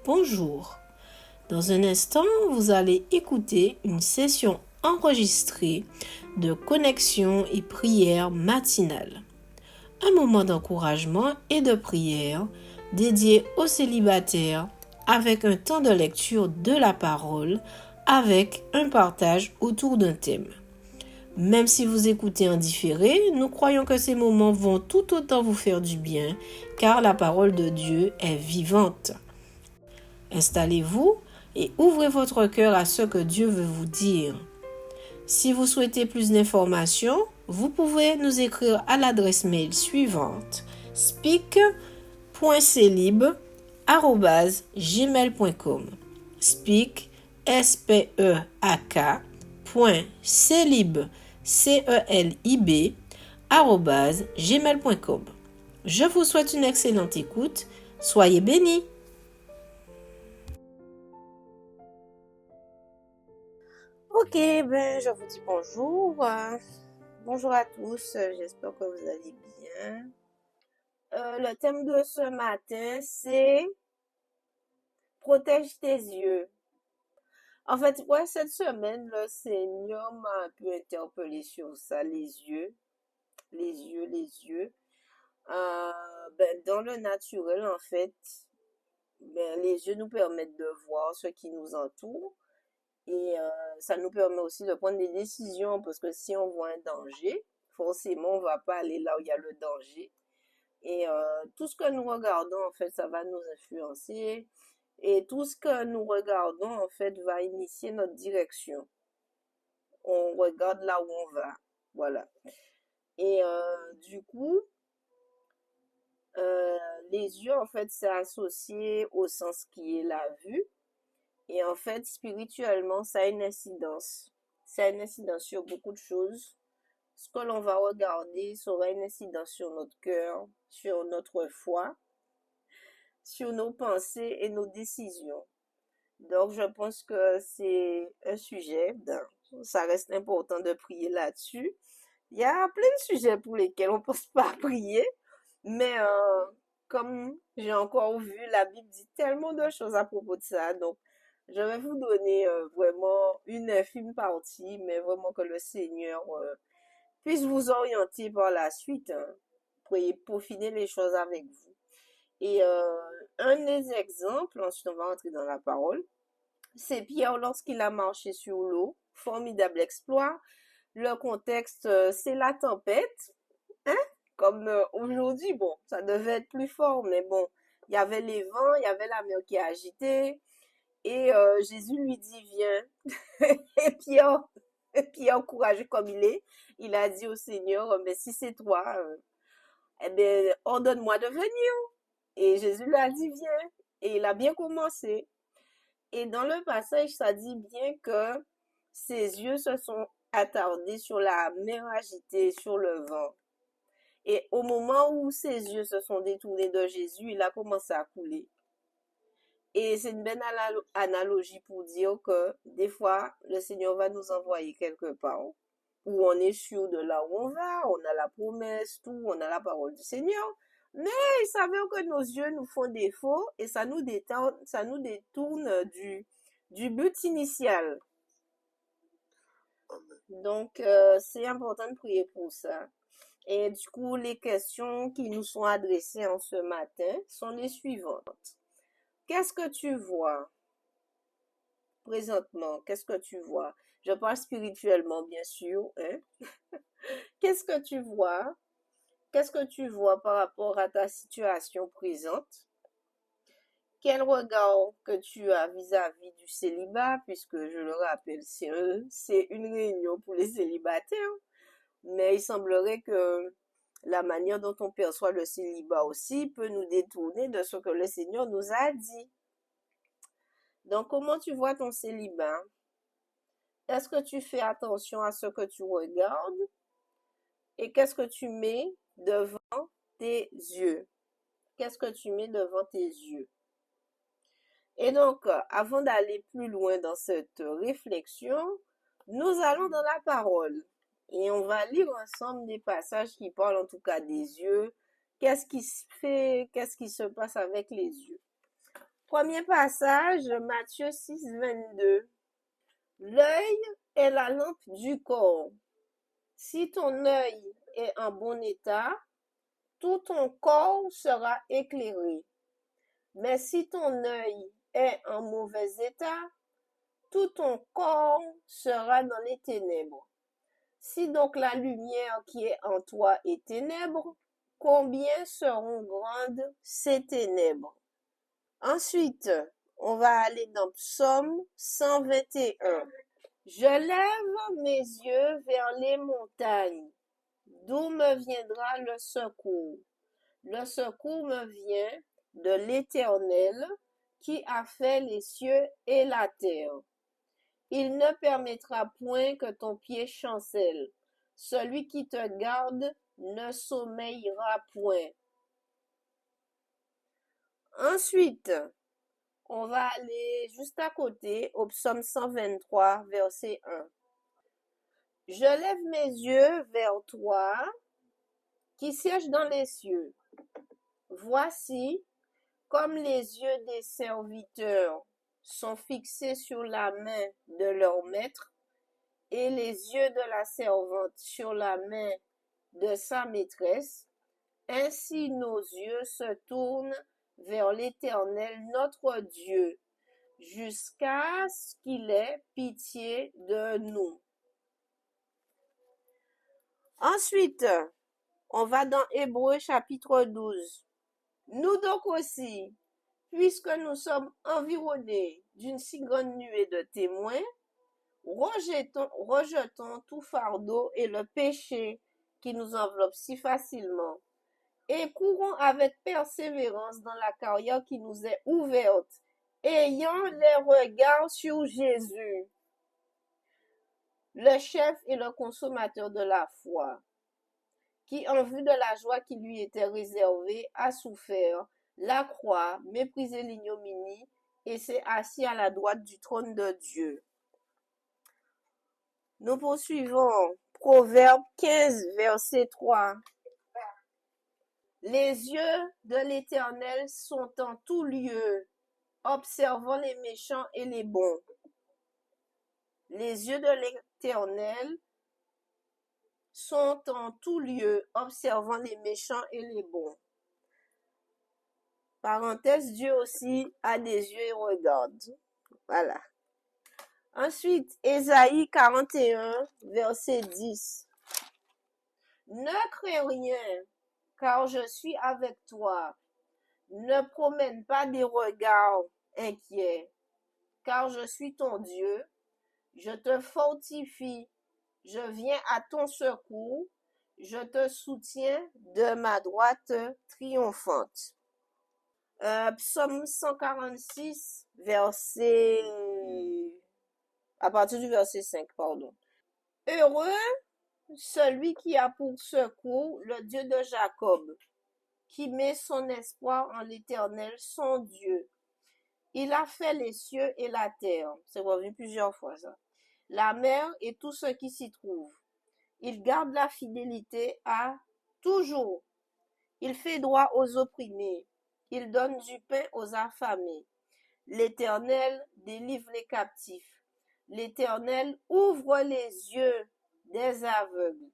Bonjour. Dans un instant, vous allez écouter une session enregistrée de connexion et prière matinale. Un moment d'encouragement et de prière dédié aux célibataires avec un temps de lecture de la parole avec un partage autour d'un thème. Même si vous écoutez en différé, nous croyons que ces moments vont tout autant vous faire du bien car la parole de Dieu est vivante. Installez-vous et ouvrez votre cœur à ce que Dieu veut vous dire. Si vous souhaitez plus d'informations, vous pouvez nous écrire à l'adresse mail suivante speak.celib@gmail.com speak speak .celib celib@gmail.com. Je vous souhaite une excellente écoute. Soyez bénis. Ok, je vous dis bonjour. Bonjour à tous, j'espère que vous allez bien. Le thème de ce matin, c'est protège tes yeux. En fait, cette semaine, le Seigneur m'a un peu interpellé sur ça, les yeux. Dans le naturel, en fait, les yeux nous permettent de voir ce qui nous entoure. Et ça nous permet aussi de prendre des décisions parce que si on voit un danger, forcément, on va pas aller là où il y a le danger. Et tout ce que nous regardons, en fait, ça va nous influencer. Et tout ce que nous regardons, en fait, va initier notre direction. On regarde là où on va. Voilà. Et du coup, les yeux, en fait, c'est associé au sens qui est la vue. Et en fait, spirituellement, ça a une incidence. Ça a une incidence sur beaucoup de choses. Ce que l'on va regarder, ça aura une incidence sur notre cœur, sur notre foi, sur nos pensées et nos décisions. Donc, je pense que c'est un sujet, ça reste important de prier là-dessus. Il y a plein de sujets pour lesquels on ne pense pas à prier, mais comme j'ai encore vu, la Bible dit tellement de choses à propos de ça. Donc, je vais vous donner vraiment une infime partie, mais vraiment que le Seigneur puisse vous orienter par la suite, pour peaufiner les choses avec vous. Et un des exemples, ensuite on va entrer dans la parole, c'est Pierre lorsqu'il a marché sur l'eau. Formidable exploit. Le contexte, c'est la tempête. Hein? Comme aujourd'hui, bon, ça devait être plus fort, mais bon, il y avait les vents, il y avait la mer qui a agité. Et Jésus lui dit, viens. Et Pierre, courageux comme il a dit au Seigneur, mais si c'est toi, eh bien, ordonne-moi de venir. Et Jésus lui a dit, viens. Et il a bien commencé. Et dans le passage, ça dit bien que ses yeux se sont attardés sur la mer agitée, sur le vent. Et au moment où ses yeux se sont détournés de Jésus, il a commencé à couler. Et c'est une belle analogie pour dire que des fois, le Seigneur va nous envoyer quelque part où on est sûr de là où on va, on a la promesse, tout, on a la parole du Seigneur. Mais il s'avère que nos yeux nous font défaut et ça nous détourne du but initial. Donc, c'est important de prier pour ça. Et du coup, les questions qui nous sont adressées en ce matin sont les suivantes. Qu'est-ce que tu vois présentement? Qu'est-ce que tu vois? Je parle spirituellement, bien sûr, hein? Qu'est-ce que tu vois? Qu'est-ce que tu vois par rapport à ta situation présente? Quel regard que tu as vis-à-vis du célibat, puisque je le rappelle, c'est une réunion pour les célibataires, mais il semblerait que la manière dont on perçoit le célibat aussi peut nous détourner de ce que le Seigneur nous a dit. Donc, comment tu vois ton célibat? Est-ce que tu fais attention à ce que tu regardes? Et qu'est-ce que tu mets devant tes yeux? Qu'est-ce que tu mets devant tes yeux? Et donc, avant d'aller plus loin dans cette réflexion, nous allons dans la parole. Et on va lire ensemble des passages qui parlent en tout cas des yeux. Qu'est-ce qui se passe avec les yeux? Premier passage, Matthieu 6, 22. L'œil est la lampe du corps. Si ton œil est en bon état, tout ton corps sera éclairé. Mais si ton œil est en mauvais état, tout ton corps sera dans les ténèbres. Si donc la lumière qui est en toi est ténèbres, combien seront grandes ces ténèbres? Ensuite, on va aller dans Psaume 121. Je lève mes yeux vers les montagnes. D'où me viendra le secours? Le secours me vient de l'Éternel qui a fait les cieux et la terre. Il ne permettra point que ton pied chancelle. Celui qui te garde ne sommeillera point. Ensuite, on va aller juste à côté au psaume 123, verset 1. Je lève mes yeux vers toi qui sièges dans les cieux. Voici, comme les yeux des serviteurs sont fixés sur la main de leur maître, et les yeux de la servante sur la main de sa maîtresse, ainsi nos yeux se tournent vers l'Éternel notre Dieu, jusqu'à ce qu'il ait pitié de nous. Ensuite, on va dans Hébreux chapitre 12. Nous donc aussi, puisque nous sommes environnés d'une si grande nuée de témoins, rejetons tout fardeau et le péché qui nous enveloppe si facilement, et courons avec persévérance dans la carrière qui nous est ouverte, ayant les regards sur Jésus, le chef et le consommateur de la foi, qui, en vue de la joie qui lui était réservée, a souffert la croix, méprisé l'ignominie, et s'est assis à la droite du trône de Dieu. Nous poursuivons. Proverbe 15, verset 3. Les yeux de l'Éternel sont en tout lieu, observant les méchants et les bons. Les yeux de l'Éternel sont en tout lieu, observant les méchants et les bons. Parenthèse, Dieu aussi a des yeux et regarde. Voilà. Ensuite, Ésaïe 41, verset 10. Ne crains rien, car je suis avec toi. Ne promène pas des regards inquiets, car je suis ton Dieu. Je te fortifie, je viens à ton secours, je te soutiens de ma droite triomphante. Psaume 146, à partir du verset 5, pardon. Heureux celui qui a pour secours le Dieu de Jacob, qui met son espoir en l'Éternel, son Dieu. Il a fait les cieux et la terre. C'est revenu plusieurs fois ça. La mer et tout ce qui s'y trouve. Il garde la fidélité à toujours. Il fait droit aux opprimés. Il donne du pain aux affamés. L'Éternel délivre les captifs. L'Éternel ouvre les yeux des aveugles.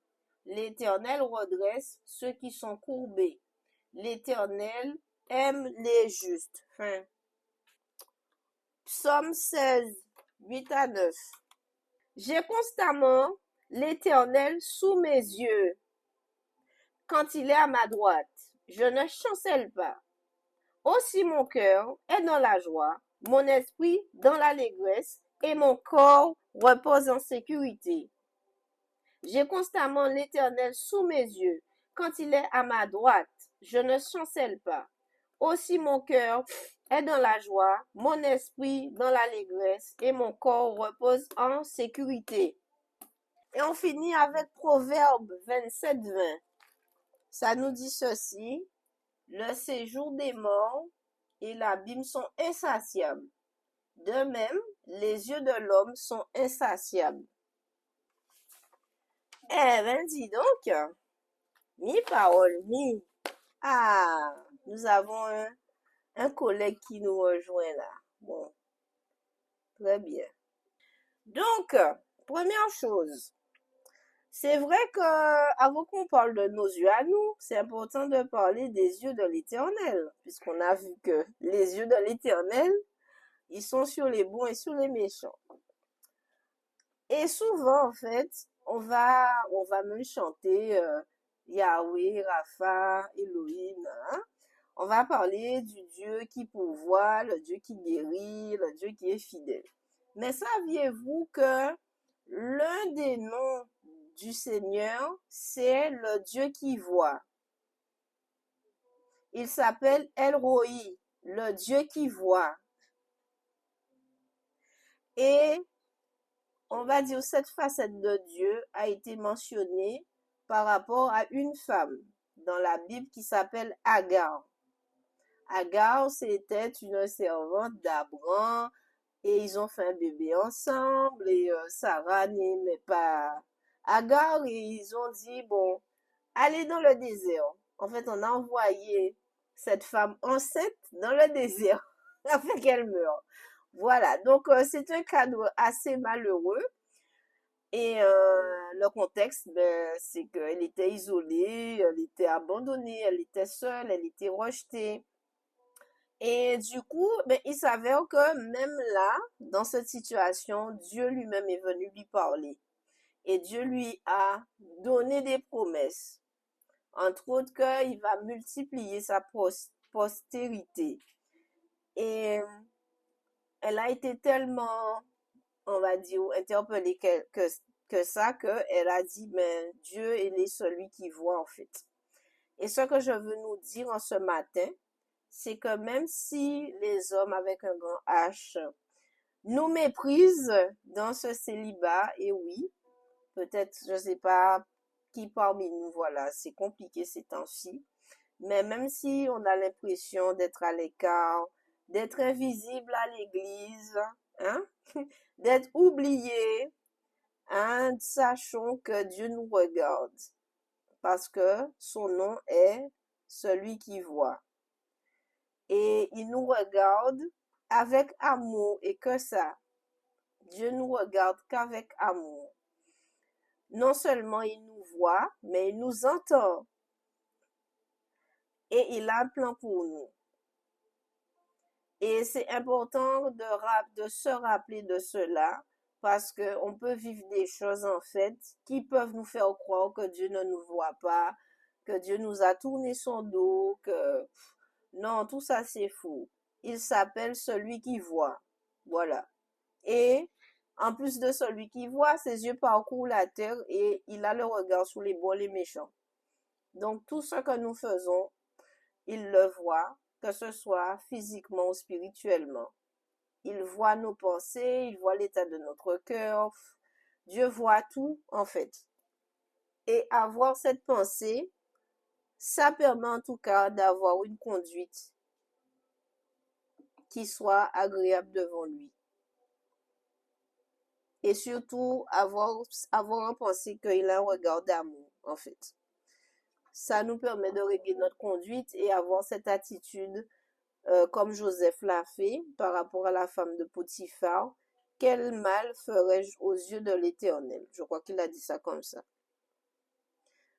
L'Éternel redresse ceux qui sont courbés. L'Éternel aime les justes. Fin. Psaume 16, 8 à 9. J'ai constamment l'Éternel sous mes yeux. Quand il est à ma droite, je ne chancelle pas. Aussi mon cœur est dans la joie, mon esprit dans l'allégresse, et mon corps repose en sécurité. J'ai constamment l'Éternel sous mes yeux. Quand il est à ma droite, je ne chancelle pas. Aussi mon cœur est dans la joie, mon esprit dans l'allégresse, et mon corps repose en sécurité. Et on finit avec Proverbe 27, 20. Ça nous dit ceci: le séjour des morts et l'abîme sont insatiables. De même, les yeux de l'homme sont insatiables. Eh ben, dis donc, mi parole, mi. Ah, nous avons Un collègue qui nous rejoint là. Bon, très bien. Donc, première chose, c'est vrai que avant qu'on parle de nos yeux à nous, c'est important de parler des yeux de l'Éternel, puisqu'on a vu que les yeux de l'Éternel, ils sont sur les bons et sur les méchants. Et souvent, en fait, on va même chanter Yahweh, Rapha, Elohim, hein. On va parler du Dieu qui pourvoit, le Dieu qui guérit, le Dieu qui est fidèle. Mais saviez-vous que l'un des noms du Seigneur, c'est le Dieu qui voit. Il s'appelle El Roi, le Dieu qui voit. Et on va dire cette facette de Dieu a été mentionnée par rapport à une femme dans la Bible qui s'appelle Agar. Agar, c'était une servante d'Abraham et ils ont fait un bébé ensemble et Sarah n'aimait pas Agar et ils ont dit, bon, allez dans le désert. En fait, on a envoyé cette femme enceinte dans le désert afin qu'elle meure. Voilà, donc c'est un cadre assez malheureux. Et le contexte, ben, c'est qu'elle était isolée, elle était abandonnée, elle était seule, elle était rejetée. Et du coup, ben, il s'avère que même là, dans cette situation, Dieu lui-même est venu lui parler. Et Dieu lui a donné des promesses. Entre autres, qu'il va multiplier sa postérité. Et elle a été tellement, on va dire, interpellée que ça, qu'elle a dit, mais Dieu, il est celui qui voit, en fait. Et ce que je veux nous dire en ce matin, c'est que même si les hommes avec un grand H nous méprisent dans ce célibat, et oui, peut-être, je sais pas qui parmi nous, voilà, c'est compliqué ces temps-ci, mais même si on a l'impression d'être à l'écart, d'être invisible à l'église, hein, d'être oublié, hein, sachons que Dieu nous regarde parce que son nom est celui qui voit. Et il nous regarde avec amour et que ça. Dieu nous regarde qu'avec amour. Non seulement il nous voit, mais il nous entend et il a un plan pour nous. Et c'est important de se rappeler de cela parce qu'on peut vivre des choses en fait qui peuvent nous faire croire que Dieu ne nous voit pas, que Dieu nous a tourné son dos, que non, tout ça c'est faux. Il s'appelle celui qui voit. Voilà. Et en plus de celui qui voit, ses yeux parcourent la terre et il a le regard sur les bons et les méchants. Donc tout ce que nous faisons, il le voit, que ce soit physiquement ou spirituellement. Il voit nos pensées, il voit l'état de notre cœur. Dieu voit tout, en fait. Et avoir cette pensée, ça permet en tout cas d'avoir une conduite qui soit agréable devant lui. Et surtout, avoir en pensée qu'il a un regard d'amour, en fait. Ça nous permet de régler notre conduite et avoir cette attitude comme Joseph l'a fait par rapport à la femme de Potiphar. Quel mal ferais-je aux yeux de l'Éternel? Je crois qu'il a dit ça comme ça.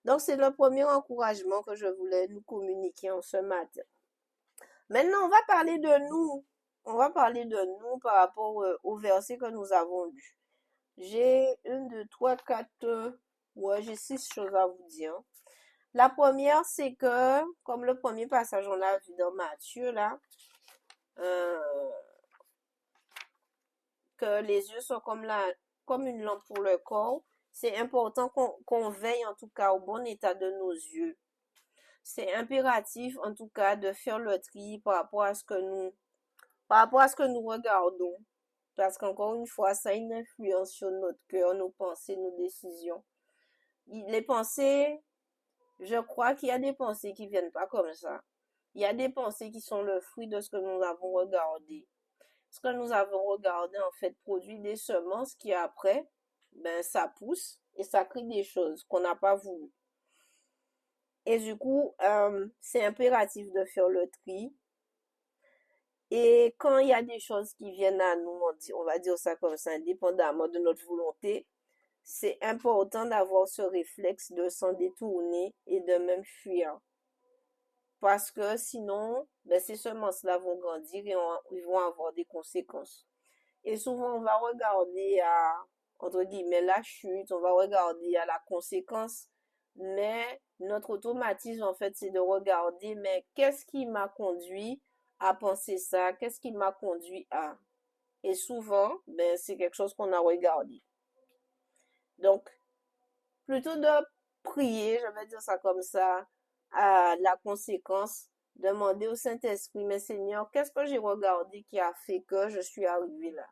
Donc, c'est le premier encouragement que je voulais nous communiquer en ce matin. Maintenant, on va parler de nous. On va parler de nous par rapport au verset que nous avons lu. J'ai une, deux, trois, quatre, ouais, j'ai 6 choses à vous dire. La première, c'est que, comme le premier passage, on l'a vu dans Matthieu, là, euh, que les yeux sont comme une lampe pour le corps. C'est important qu'on veille en tout cas au bon état de nos yeux. C'est impératif en tout cas de faire le tri par rapport à ce que nous regardons. Parce qu'encore une fois, ça a une influence sur notre cœur, nos pensées, nos décisions. Les pensées, je crois qu'il y a des pensées qui viennent pas comme ça. Il y a des pensées qui sont le fruit de ce que nous avons regardé. Ce que nous avons regardé, en fait, produit des semences qui après, ben, ça pousse et ça crée des choses qu'on n'a pas voulu. Et du coup, c'est impératif de faire le tri Et quand il y a des choses qui viennent à nous, on va dire ça comme ça, indépendamment de notre volonté, c'est important d'avoir ce réflexe de s'en détourner et de même fuir. Parce que sinon, ben, ces semences-là vont grandir et ils vont avoir des conséquences. Et souvent, on va regarder à, entre guillemets, la chute, on va regarder à la conséquence, mais notre automatisme, en fait, c'est de regarder, mais qu'est-ce qui m'a conduit à penser ça? Qu'est-ce qui m'a conduit à? Et souvent, ben, c'est quelque chose qu'on a regardé. Donc, plutôt de prier, je vais dire ça comme ça, à la conséquence, demander au Saint-Esprit, mais Seigneur, qu'est-ce que j'ai regardé qui a fait que je suis arrivé là?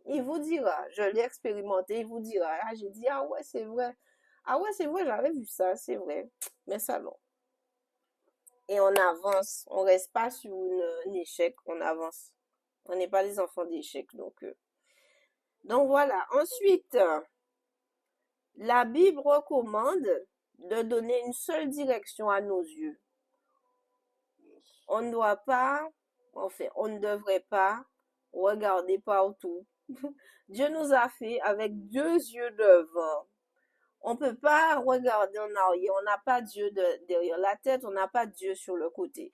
Il vous dira, je l'ai expérimenté, il vous dira, ah, j'ai dit, ah ouais, c'est vrai. Ah ouais, c'est vrai, j'avais vu ça, c'est vrai. Mais ça, non. Et on avance, on reste pas sur un échec, on avance. On n'est pas des enfants d'échec, donc voilà. Ensuite, la Bible recommande de donner une seule direction à nos yeux. On ne doit pas, enfin, on ne devrait pas regarder partout. Dieu nous a fait avec deux yeux devant. On peut pas regarder en arrière. On n'a pas Dieu derrière la tête. On n'a pas Dieu sur le côté.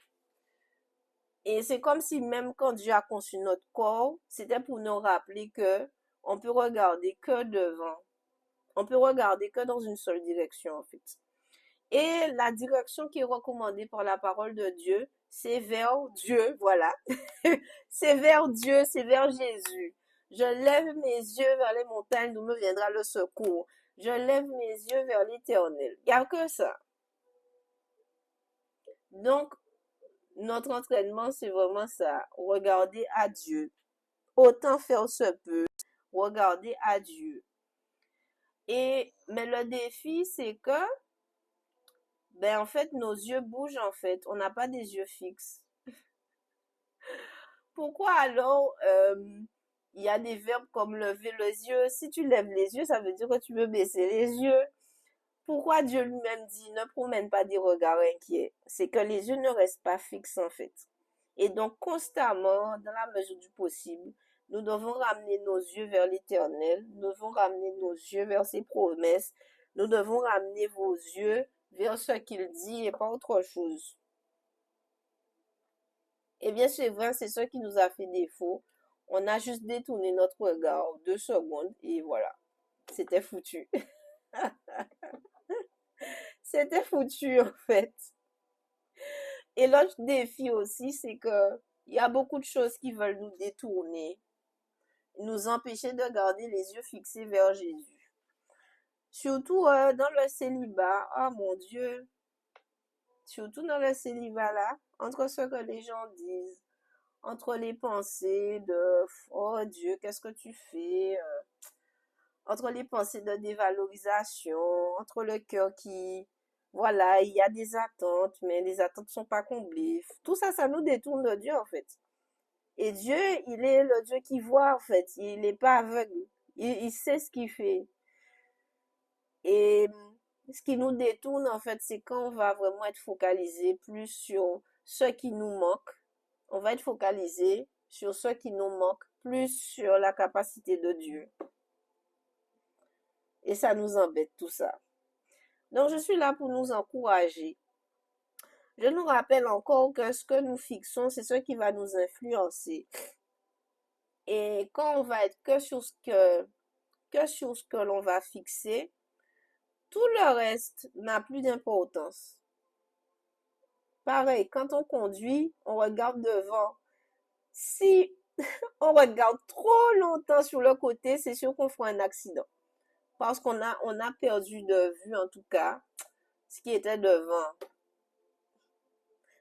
Et c'est comme si même quand Dieu a conçu notre corps, c'était pour nous rappeler que on peut regarder que devant. On peut regarder que dans une seule direction, en fait. Et la direction qui est recommandée par la parole de Dieu, c'est vers Dieu, voilà. C'est vers Dieu, c'est vers Jésus. Je lève mes yeux vers les montagnes d'où me viendra le secours. Je lève mes yeux vers l'Éternel. Il n'y a que ça. Donc, notre entraînement, c'est vraiment ça. Regarder à Dieu. Autant faire se peut. Regarder à Dieu. Mais le défi, c'est que, ben, en fait, nos yeux bougent, en fait. On n'a pas des yeux fixes. Pourquoi alors il y a des verbes comme lever les yeux? Si tu lèves les yeux, ça veut dire que tu veux baisser les yeux. Pourquoi Dieu lui-même dit ne promène pas des regards inquiets? C'est que les yeux ne restent pas fixes en fait. Et donc constamment, dans la mesure du possible, nous devons ramener nos yeux vers l'Éternel, nous devons ramener nos yeux vers ses promesses, nous devons ramener vos yeux vers ce qu'il dit et pas autre chose. Eh bien, c'est vrai, c'est ce qui nous a fait défaut. On a juste détourné notre regard 2 secondes et voilà, c'était foutu. C'était foutu en fait. Et l'autre défi aussi, c'est que il y a beaucoup de choses qui veulent nous détourner, nous empêcher de garder les yeux fixés vers Jésus. Surtout dans le célibat, oh mon Dieu, surtout dans le célibat là, entre ce que les gens disent, entre les pensées de oh Dieu, qu'est-ce que tu fais? Entre les pensées de dévalorisation, entre le cœur qui, voilà, il y a des attentes, mais les attentes sont pas comblées. Tout ça, ça nous détourne de Dieu, en fait. Et Dieu, il est le Dieu qui voit, en fait. Il n'est pas aveugle. Il sait ce qu'il fait. Et ce qui nous détourne, en fait, c'est quand on va vraiment être focalisé plus sur ce qui nous manque. On va être focalisé sur ce qui nous manque, plus sur la capacité de Dieu. Et ça nous embête tout ça. Donc, je suis là pour nous encourager. Je nous rappelle encore que ce que nous fixons, c'est ce qui va nous influencer. Et quand on va être que sur ce que l'on va fixer, tout le reste n'a plus d'importance. Pareil, quand on conduit, on regarde devant. Si on regarde trop longtemps sur le côté, c'est sûr qu'on fera un accident. Parce on a perdu de vue, en tout cas, ce qui était devant.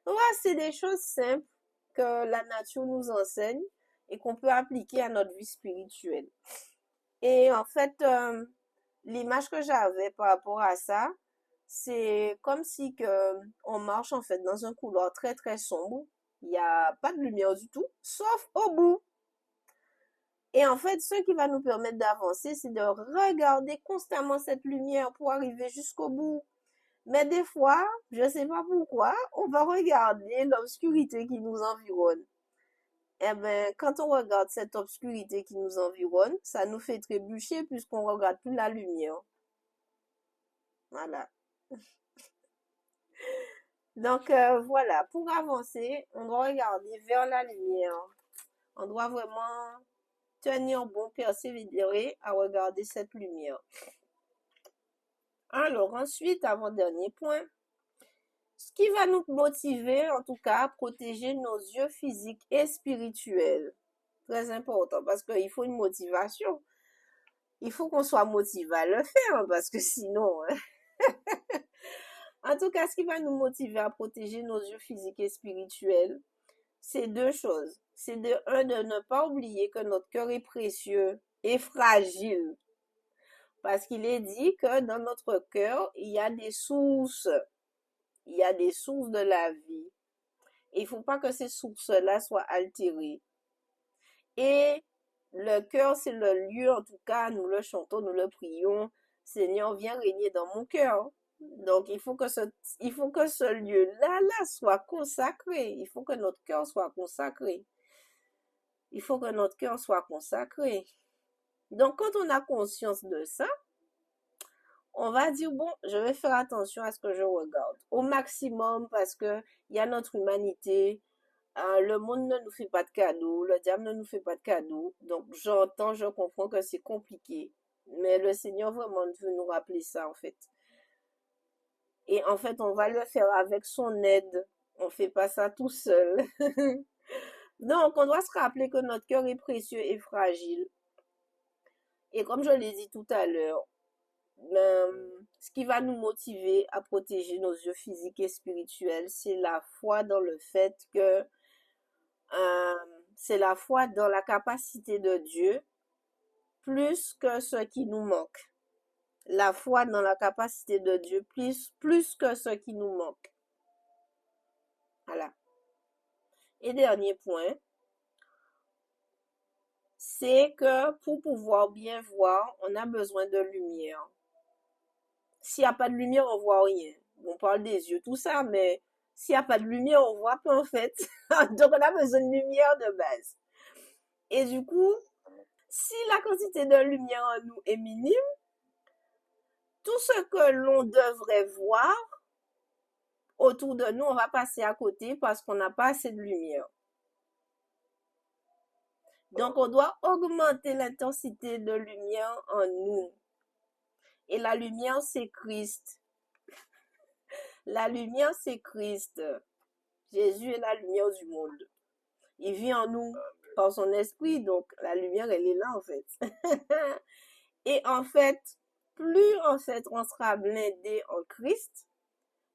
Ouais, c'est des choses simples que la nature nous enseigne et qu'on peut appliquer à notre vie spirituelle. Et en fait, l'image que j'avais par rapport à ça, c'est comme si que on marche en fait dans un couloir très très sombre. Il n'y a pas de lumière du tout, sauf au bout. Et en fait, ce qui va nous permettre d'avancer, c'est de regarder constamment cette lumière pour arriver jusqu'au bout. Mais des fois, je ne sais pas pourquoi, on va regarder l'obscurité qui nous environne. Eh ben, quand on regarde cette obscurité qui nous environne, ça nous fait trébucher puisqu'on regarde plus la lumière. Voilà. Donc, voilà, pour avancer, on doit regarder vers la lumière. On doit vraiment tenir bon, persévérer à regarder cette lumière. Alors, ensuite, avant-dernier point, ce qui va nous motiver, en tout cas, à protéger nos yeux physiques et spirituels. Très important, parce qu'il faut une motivation. Il faut qu'on soit motivé à le faire, parce que sinon, hein. En tout cas, ce qui va nous motiver à protéger nos yeux physiques et spirituels, c'est deux choses. C'est de ne pas oublier que notre cœur est précieux et fragile. Parce qu'il est dit que dans notre cœur, il y a des sources. Il y a des sources de la vie. Et il ne faut pas que ces sources-là soient altérées. Et le cœur, c'est le lieu, en tout cas, nous le chantons, nous le prions. Seigneur, viens régner dans mon cœur. Donc, il faut que ce lieu-là soit consacré. Il faut que notre cœur soit consacré. Il faut que notre cœur soit consacré. Donc, quand on a conscience de ça, on va dire, bon, je vais faire attention à ce que je regarde au maximum parce que il y a notre humanité. Le monde ne nous fait pas de cadeaux, le diable ne nous fait pas de cadeaux. Donc, j'entends, je comprends que c'est compliqué. Mais le Seigneur vraiment veut nous rappeler ça, en fait. Et en fait, on va le faire avec son aide. On ne fait pas ça tout seul. Donc, on doit se rappeler que notre cœur est précieux et fragile. Et comme je l'ai dit tout à l'heure, ce qui va nous motiver à protéger nos yeux physiques et spirituels, c'est la foi dans le fait que euh, c'est la foi dans la capacité de Dieu plus que ce qui nous manque. La foi dans la capacité de Dieu plus que ce qui nous manque. Voilà. Et dernier point, c'est que pour pouvoir bien voir, on a besoin de lumière. S'il n'y a pas de lumière, on voit rien. On parle des yeux, tout ça, mais s'il n'y a pas de lumière, on voit pas en fait. Donc on a besoin de lumière de base. Et du coup, si la quantité de lumière en nous est minime, tout ce que l'on devrait voir autour de nous, on va passer à côté parce qu'on n'a pas assez de lumière. Donc on doit augmenter l'intensité de lumière en nous. Et la lumière, c'est Christ. La lumière, c'est Christ. Jésus est la lumière du monde. Il vit en nous par son esprit, donc la lumière, elle est là en fait. Et en fait, plus en fait on sera blindé en Christ,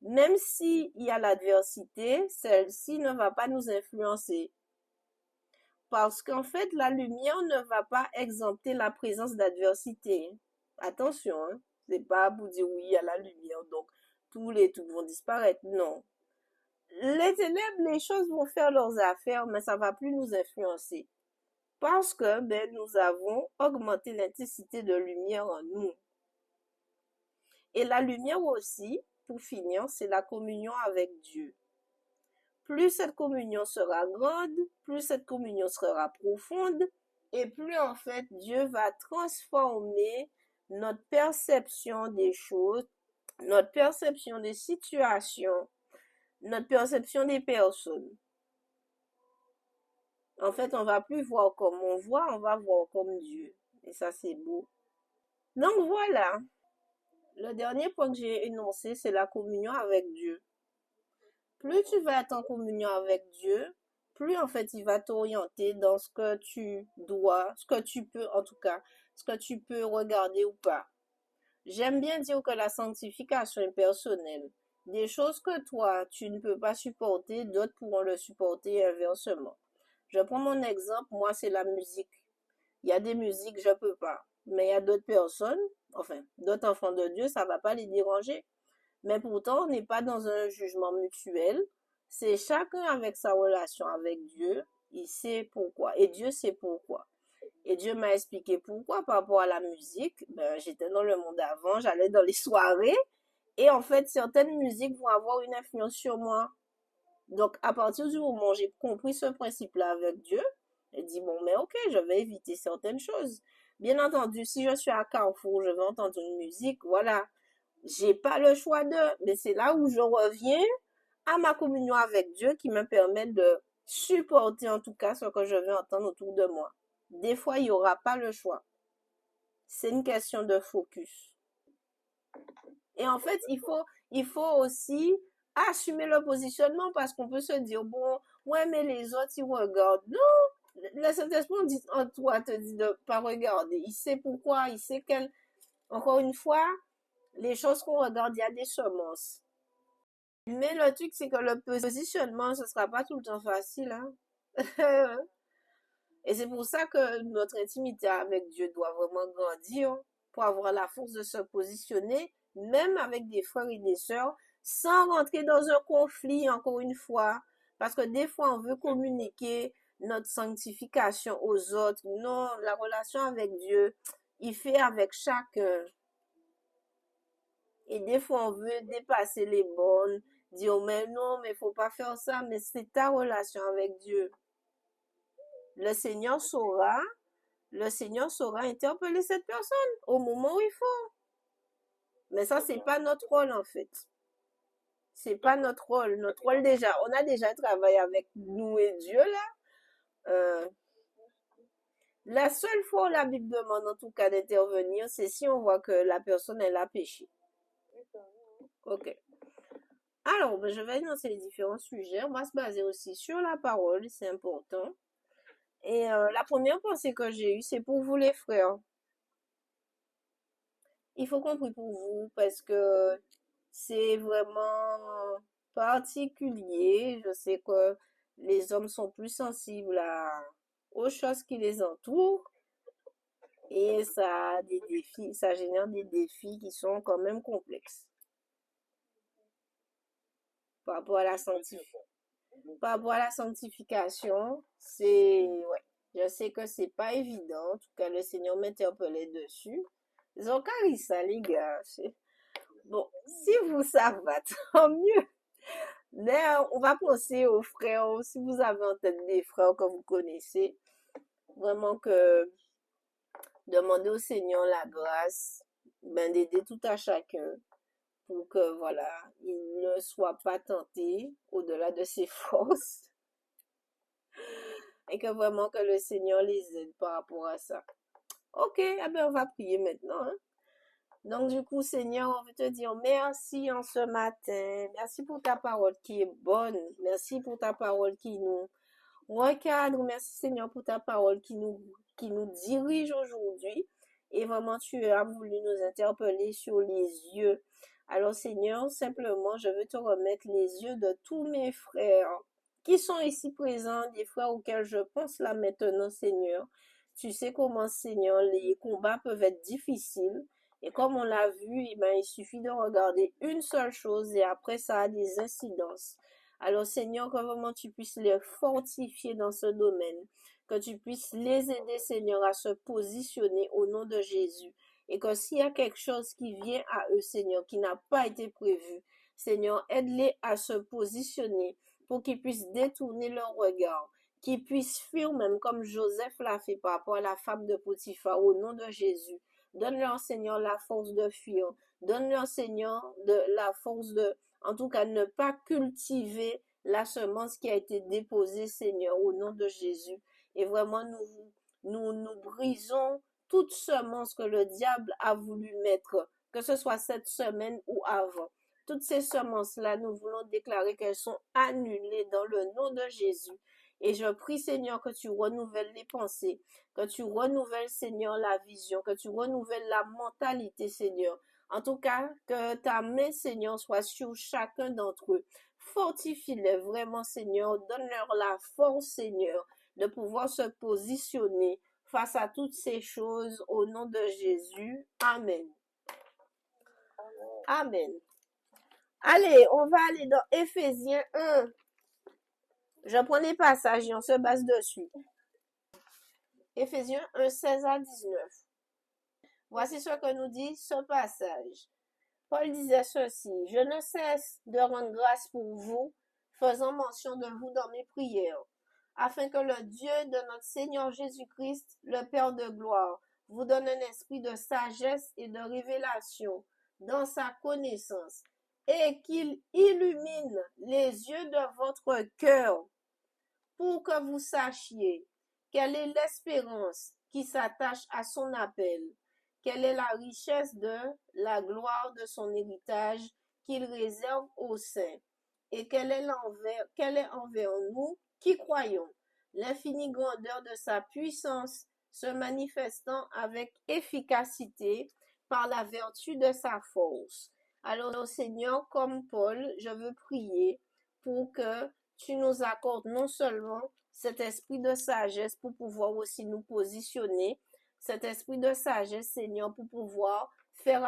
même s'il y a l'adversité, celle-ci ne va pas nous influencer. Parce qu'en fait, la lumière ne va pas exempter la présence d'adversité. Attention, hein, c'est pas pour dire oui, il y a la lumière, donc tous les trucs vont disparaître. Non. Les ténèbres, les choses vont faire leurs affaires, mais ça va plus nous influencer. Parce que nous avons augmenté l'intensité de lumière en nous. Et la lumière aussi, pour finir, c'est la communion avec Dieu. Plus cette communion sera grande, plus cette communion sera profonde, et plus en fait Dieu va transformer notre perception des choses, notre perception des situations, notre perception des personnes. En fait, on va plus voir comme on voit, on va voir comme Dieu. Et ça, c'est beau. Donc voilà, le dernier point que j'ai énoncé, c'est la communion avec Dieu. Plus tu vas être en communion avec Dieu, plus en fait il va t'orienter dans ce que tu dois, ce que tu peux en tout cas, ce que tu peux regarder ou pas. J'aime bien dire que la sanctification est personnelle. Des choses que toi, tu ne peux pas supporter, d'autres pourront le supporter inversement. Je prends mon exemple, moi c'est la musique. Il y a des musiques, je peux pas. Mais il y a d'autres personnes, enfin, d'autres enfants de Dieu, ça va pas les déranger. Mais pourtant, on n'est pas dans un jugement mutuel. C'est chacun avec sa relation avec Dieu. Il sait pourquoi. Et Dieu sait pourquoi. Et Dieu m'a expliqué pourquoi par rapport à la musique. J'étais dans le monde avant, j'allais dans les soirées. Et en fait, certaines musiques vont avoir une influence sur moi. Donc, à partir du moment où j'ai compris ce principe-là avec Dieu, je dis, bon, mais ok, je vais éviter certaines choses. Bien entendu, si je suis à Carrefour, je vais entendre une musique, voilà. J'ai pas le choix de, mais c'est là où je reviens à ma communion avec Dieu qui me permet de supporter en tout cas ce que je vais entendre autour de moi. Des fois, il n'y aura pas le choix. C'est une question de focus. Et en fait, il faut aussi assumer le positionnement parce qu'on peut se dire, bon, ouais, mais les autres, ils regardent. Non, le Saint-Esprit en toi te dit de pas regarder. Il sait pourquoi, il sait quel. Encore une fois, les choses qu'on regarde, il y a des semences. Mais le truc, c'est que le positionnement, ce sera pas tout le temps facile, hein. Et c'est pour ça que notre intimité avec Dieu doit vraiment grandir pour avoir la force de se positionner, même avec des frères et des sœurs, sans rentrer dans un conflit, encore une fois. Parce que des fois, on veut communiquer notre sanctification aux autres. Non, la relation avec Dieu, il fait avec chacun. Et des fois, on veut dépasser les bornes, dire, mais non, mais faut pas faire ça, mais c'est ta relation avec Dieu. Le Seigneur saura, le Seigneur saura interpeller cette personne au moment où il faut. Mais ça, c'est pas notre rôle, en fait. C'est pas notre rôle. Notre rôle, déjà, on a déjà travaillé avec nous et Dieu, là. Euh, la seule fois où la Bible demande, en tout cas, d'intervenir, c'est si on voit que la personne, elle a péché. Ok. Alors, ben, je vais énoncer les différents sujets. On va se baser aussi sur la parole, c'est important. Et la première pensée que j'ai eue, c'est pour vous les frères. Il faut qu'on prie pour vous parce que c'est vraiment particulier. Je sais que les hommes sont plus sensibles aux choses qui les entourent et ça a des défis, ça génère des défis qui sont quand même complexes par rapport à la sanctification. Par rapport à la sanctification, ouais, je sais que c'est pas évident. En tout cas, le Seigneur m'interpellait dessus. Ça, les gars. Bon, si vous, ça va, tant mieux. Mais on va penser aux frères. Si vous avez en tête des frères que vous connaissez, vraiment que demandez au Seigneur la grâce, ben, d'aider tout à chacun pour que, voilà, il ne soit pas tenté au-delà de ses forces. Et que vraiment que le Seigneur les aide par rapport à ça. Ok, eh ben on va prier maintenant, hein. Donc du coup, Seigneur, on veut te dire merci en ce matin. Merci pour ta parole qui est bonne. Merci pour ta parole qui nous recadre. Merci Seigneur pour ta parole qui nous dirige aujourd'hui. Et vraiment, tu as voulu nous interpeller sur les yeux. Alors Seigneur, simplement, je veux te remettre les yeux de tous mes frères qui sont ici présents, des frères auxquels je pense là maintenant, Seigneur. Tu sais comment, Seigneur, les combats peuvent être difficiles. Et comme on l'a vu, eh ben, il suffit de regarder une seule chose et après ça a des incidences. Alors Seigneur, que vraiment tu puisses les fortifier dans ce domaine, que tu puisses les aider, Seigneur, à se positionner au nom de Jésus. Et que s'il y a quelque chose qui vient à eux, Seigneur, qui n'a pas été prévu, Seigneur, aide-les à se positionner pour qu'ils puissent détourner leur regard, qu'ils puissent fuir même comme Joseph l'a fait par rapport à la femme de Potiphar au nom de Jésus. Donne-leur, Seigneur, la force de fuir. Donne-leur, Seigneur, la force de, en tout cas, ne pas cultiver la semence qui a été déposée, Seigneur, au nom de Jésus. Et vraiment, nous brisons toute semence que le diable a voulu mettre, que ce soit cette semaine ou avant. Toutes ces semences-là, nous voulons déclarer qu'elles sont annulées dans le nom de Jésus. Et je prie, Seigneur, que tu renouvelles les pensées, que tu renouvelles, Seigneur, la vision, que tu renouvelles la mentalité, Seigneur. En tout cas, que ta main, Seigneur, soit sur chacun d'entre eux. Fortifie-les vraiment, Seigneur. Donne-leur la force, Seigneur, de pouvoir se positionner face à toutes ces choses au nom de Jésus. Amen. Amen. Allez, on va aller dans Éphésiens 1. Je prends les passages et on se base dessus. Éphésiens 1, 16 à 19. Voici ce que nous dit ce passage. Paul disait ceci: Je ne cesse de rendre grâce pour vous, faisant mention de vous dans mes prières, afin que le Dieu de notre Seigneur Jésus-Christ, le Père de gloire, vous donne un esprit de sagesse et de révélation dans sa connaissance, et qu'il illumine les yeux de votre cœur pour que vous sachiez quelle est l'espérance qui s'attache à son appel, quelle est la richesse de la gloire de son héritage qu'il réserve aux saints, et quelle est envers nous qui croyons l'infinie grandeur de sa puissance se manifestant avec efficacité par la vertu de sa force. Alors, Seigneur, comme Paul, je veux prier pour que tu nous accordes non seulement cet esprit de sagesse pour pouvoir aussi nous positionner, cet esprit de sagesse, Seigneur, pour pouvoir faire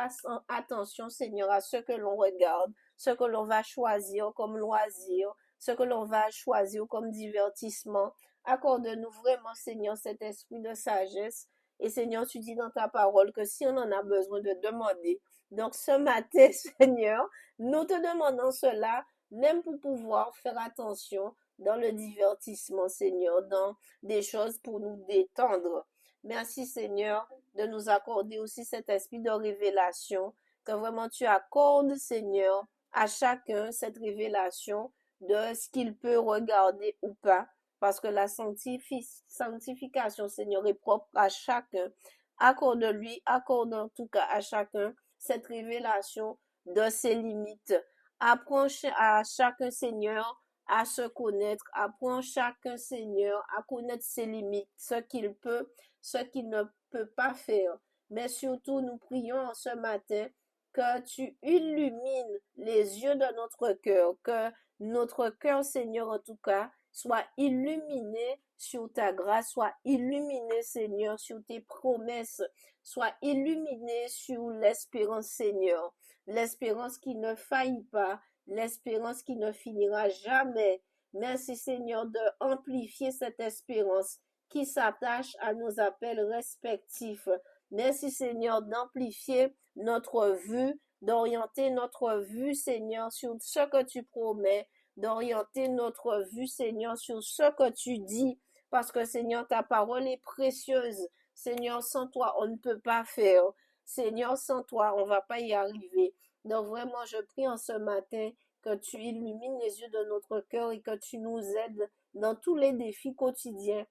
attention, Seigneur, à ce que l'on regarde, ce que l'on va choisir comme loisir, ce que l'on va choisir comme divertissement. Accorde-nous vraiment, Seigneur, cet esprit de sagesse. Et Seigneur, tu dis dans ta parole que si on en a besoin de demander. Donc ce matin, Seigneur, nous te demandons cela, même pour pouvoir faire attention dans le divertissement, Seigneur, dans des choses pour nous détendre. Merci, Seigneur, de nous accorder aussi cet esprit de révélation, que vraiment tu accordes, Seigneur, à chacun cette révélation de ce qu'il peut regarder ou pas, parce que la sanctification, Seigneur, est propre à chacun. Accorde en tout cas à chacun cette révélation de ses limites. Apprends à chacun, Seigneur, à se connaître. Apprends chacun, Seigneur, à connaître ses limites, ce qu'il peut, ce qu'il ne peut pas faire. Mais surtout, nous prions en ce matin que tu illumines les yeux de notre cœur, que notre cœur, Seigneur, en tout cas, soit illuminé sur ta grâce, soit illuminé, Seigneur, sur tes promesses, soit illuminé sur l'espérance, Seigneur, l'espérance qui ne faillit pas, l'espérance qui ne finira jamais. Merci, Seigneur, de amplifier cette espérance qui s'attache à nos appels respectifs. Merci, Seigneur, d'amplifier notre vue, d'orienter notre vue, Seigneur, sur ce que tu promets, d'orienter notre vue, Seigneur, sur ce que tu dis, parce que, Seigneur, ta parole est précieuse. Seigneur, sans toi, on ne peut pas faire. Seigneur, sans toi, on ne va pas y arriver. Donc, vraiment, je prie en ce matin que tu illumines les yeux de notre cœur et que tu nous aides dans tous les défis quotidiens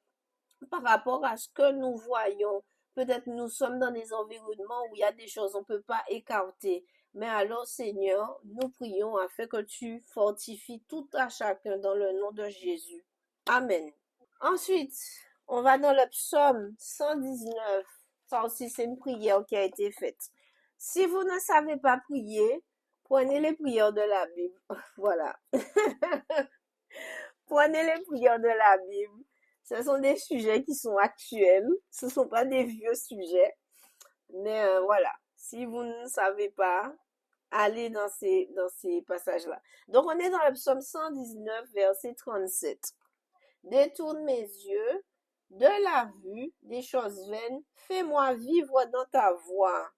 par rapport à ce que nous voyons. Peut-être nous sommes dans des environnements où il y a des choses qu'on ne peut pas écarter. Mais alors, Seigneur, nous prions afin que tu fortifies tout à chacun dans le nom de Jésus. Amen. Ensuite, on va dans le psaume 119. Ça aussi, c'est une prière qui a été faite. Si vous ne savez pas prier, prenez les prières de la Bible. Voilà. Prenez les prières de la Bible. Ce sont des sujets qui sont actuels. Ce ne sont pas des vieux sujets. Mais voilà. Si vous ne savez pas, allez dans ces passages-là. Donc, on est dans le psaume 119, verset 37. Détourne mes yeux de la vue des choses vaines. Fais-moi vivre dans ta voie.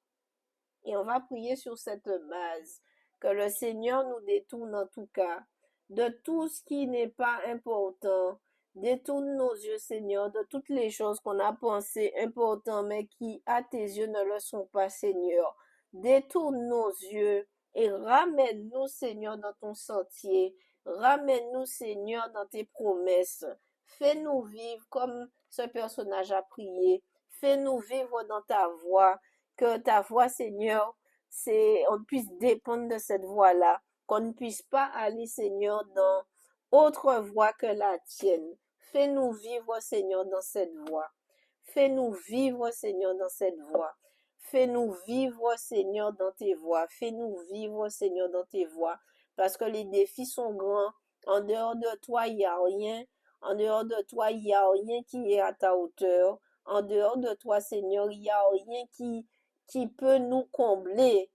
Et on va prier sur cette base. Que le Seigneur nous détourne en tout cas de tout ce qui n'est pas important. Détourne nos yeux, Seigneur, de toutes les choses qu'on a pensées importantes, mais qui, à tes yeux, ne le sont pas, Seigneur. Détourne nos yeux et ramène-nous, Seigneur, dans ton sentier. Ramène-nous, Seigneur, dans tes promesses. Fais-nous vivre comme ce personnage a prié. Fais-nous vivre dans ta voie. Que ta voix, Seigneur, on puisse dépendre de cette voie-là, qu'on ne puisse pas aller, Seigneur, dans autre voie que la tienne. Fais-nous vivre, Seigneur, dans cette voie. Fais-nous vivre, Seigneur, dans cette voie. Fais-nous vivre, Seigneur, dans tes voies. Fais-nous vivre, Seigneur, dans tes voies. Parce que les défis sont grands. En dehors de toi, il n'y a rien. En dehors de toi, il n'y a rien qui est à ta hauteur. En dehors de toi, Seigneur, il n'y a rien qui peut nous combler,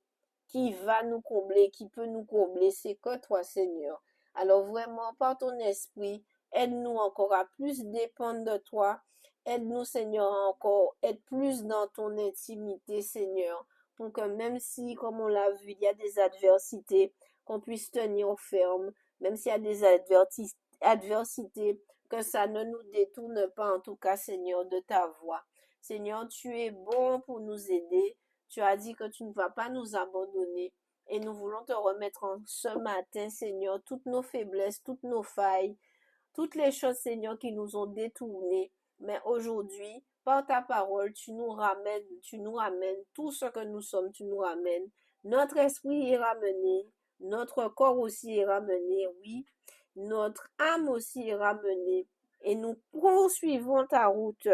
qui va nous combler, qui peut nous combler, c'est que toi, Seigneur. Alors vraiment, par ton esprit, aide-nous encore à plus dépendre de toi. Aide-nous, Seigneur, à encore être plus dans ton intimité, Seigneur, pour que même si, comme on l'a vu, il y a des adversités, qu'on puisse tenir ferme, même s'il y a des adversités, que ça ne nous détourne pas, en tout cas, Seigneur, de ta voix. Seigneur, tu es bon pour nous aider. Tu as dit que tu ne vas pas nous abandonner. Et nous voulons te remettre en ce matin, Seigneur, toutes nos faiblesses, toutes nos failles, toutes les choses, Seigneur, qui nous ont détournés. Mais aujourd'hui, par ta parole, tu nous ramènes tout ce que nous sommes, tu nous ramènes. Notre esprit est ramené, notre corps aussi est ramené, oui. Notre âme aussi est ramenée. Et nous poursuivons ta route,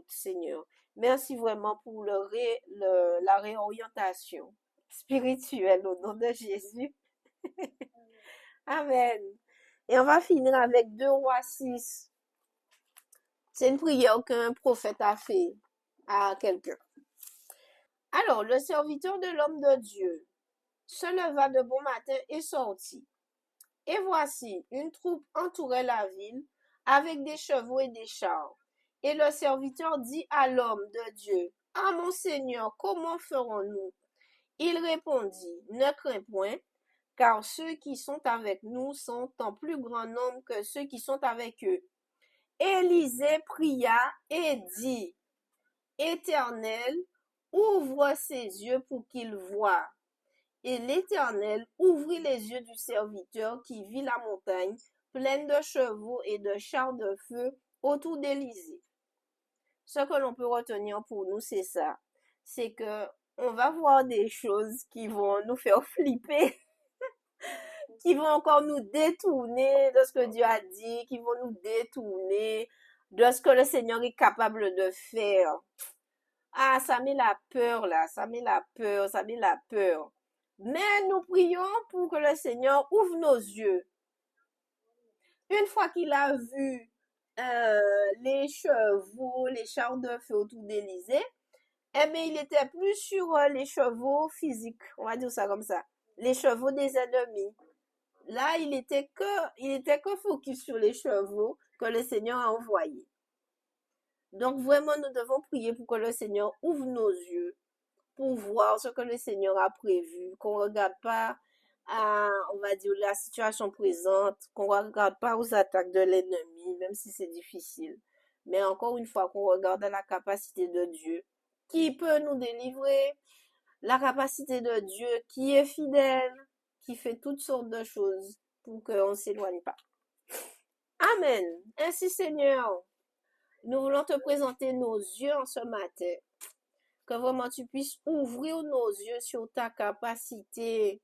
Seigneur. Merci vraiment pour la réorientation spirituelle au nom de Jésus. Amen. Et on va finir avec 2 Rois 6. C'est une prière qu'un prophète a fait à quelqu'un. Alors, le serviteur de l'homme de Dieu se leva de bon matin et sortit. Et voici, une troupe entourait la ville avec des chevaux et des chars. Et le serviteur dit à l'homme de Dieu, « Ah mon Seigneur, comment ferons-nous » Il répondit, « Ne crains point, car ceux qui sont avec nous sont en plus grand nombre que ceux qui sont avec eux. » Élisée pria et dit, « Éternel, ouvre ses yeux pour qu'il voie. » Et l'Éternel ouvrit les yeux du serviteur qui vit la montagne pleine de chevaux et de chars de feu autour d'Élisée. Ce que l'on peut retenir pour nous, c'est ça. C'est que on va voir des choses qui vont nous faire flipper, qui vont encore nous détourner de ce que Dieu a dit, qui vont nous détourner de ce que le Seigneur est capable de faire. Ah, ça met la peur là, ça met la peur, ça met la peur. Mais nous prions pour que le Seigneur ouvre nos yeux. Une fois qu'il a vu les chevaux, les chars de feu autour d'Élysée, eh bien, il était plus sur les chevaux physiques, on va dire ça comme ça, les chevaux des ennemis. Là, il était que focus sur les chevaux que le Seigneur a envoyés. Donc, vraiment, nous devons prier pour que le Seigneur ouvre nos yeux, pour voir ce que le Seigneur a prévu, qu'on ne regarde pas à, on va dire, la situation présente, qu'on ne regarde pas aux attaques de l'ennemi, même si c'est difficile. Mais encore une fois, qu'on regarde à la capacité de Dieu, qui peut nous délivrer, la capacité de Dieu qui est fidèle, qui fait toutes sortes de choses pour qu'on ne s'éloigne pas. Amen. Ainsi, Seigneur, nous voulons te présenter nos yeux en ce matin. Que vraiment tu puisses ouvrir nos yeux sur ta capacité.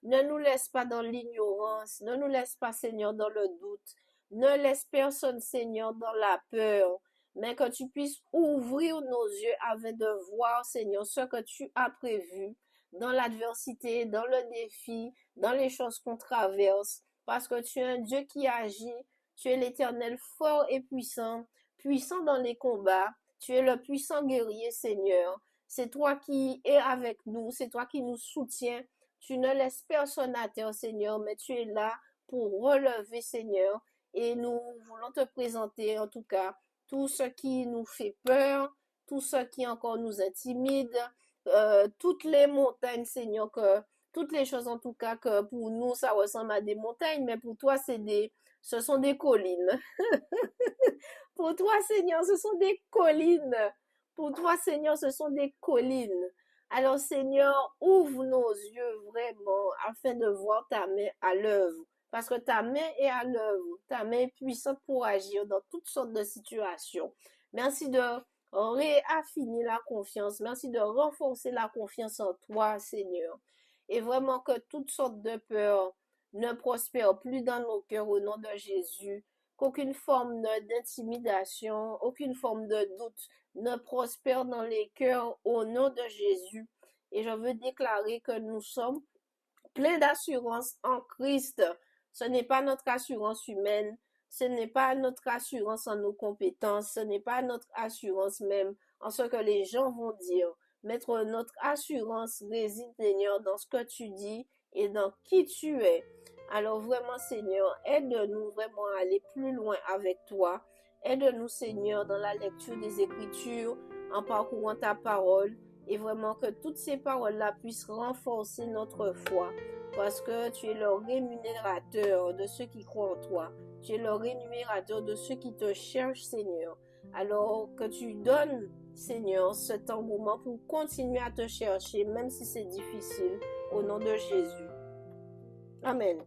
Ne nous laisse pas dans l'ignorance. Ne nous laisse pas, Seigneur, dans le doute. Ne laisse personne, Seigneur, dans la peur. Mais que tu puisses ouvrir nos yeux afin de voir, Seigneur, ce que tu as prévu dans l'adversité, dans le défi, dans les choses qu'on traverse. Parce que tu es un Dieu qui agit. Tu es l'Éternel fort et puissant, puissant dans les combats. Tu es le puissant guerrier, Seigneur. C'est toi qui es avec nous, c'est toi qui nous soutiens. Tu ne laisses personne à terre, Seigneur, mais tu es là pour relever, Seigneur. Et nous voulons te présenter, en tout cas, tout ce qui nous fait peur, tout ce qui encore nous intimide, toutes les montagnes, Seigneur, toutes les choses, en tout cas, que pour nous, ça ressemble à des montagnes, mais pour toi, ce sont des collines. Pour toi, Seigneur, ce sont des collines. Pour toi, Seigneur, ce sont des collines. Alors, Seigneur, ouvre nos yeux vraiment afin de voir ta main à l'œuvre. Parce que ta main est à l'œuvre. Ta main est puissante pour agir dans toutes sortes de situations. Merci de réaffiner la confiance. Merci de renforcer la confiance en toi, Seigneur. Et vraiment que toutes sortes de peurs ne prospèrent plus dans nos cœurs au nom de Jésus. Qu'aucune forme d'intimidation, aucune forme de doute ne prospère dans les cœurs au nom de Jésus. Et je veux déclarer que nous sommes pleins d'assurance en Christ. Ce n'est pas notre assurance humaine, ce n'est pas notre assurance en nos compétences, ce n'est pas notre assurance même en ce que les gens vont dire. Mais notre assurance réside, Seigneur, dans ce que tu dis et dans qui tu es. Alors vraiment, Seigneur, aide-nous vraiment à aller plus loin avec toi. Aide-nous, Seigneur, dans la lecture des Écritures, en parcourant ta parole. et vraiment que toutes ces paroles-là puissent renforcer notre foi parce que tu es le rémunérateur de ceux qui croient en toi. Tu es le rémunérateur de ceux qui te cherchent, Seigneur. Alors que tu donnes, Seigneur, cet engouement pour continuer à te chercher, même si c'est difficile, au nom de Jésus. Amen.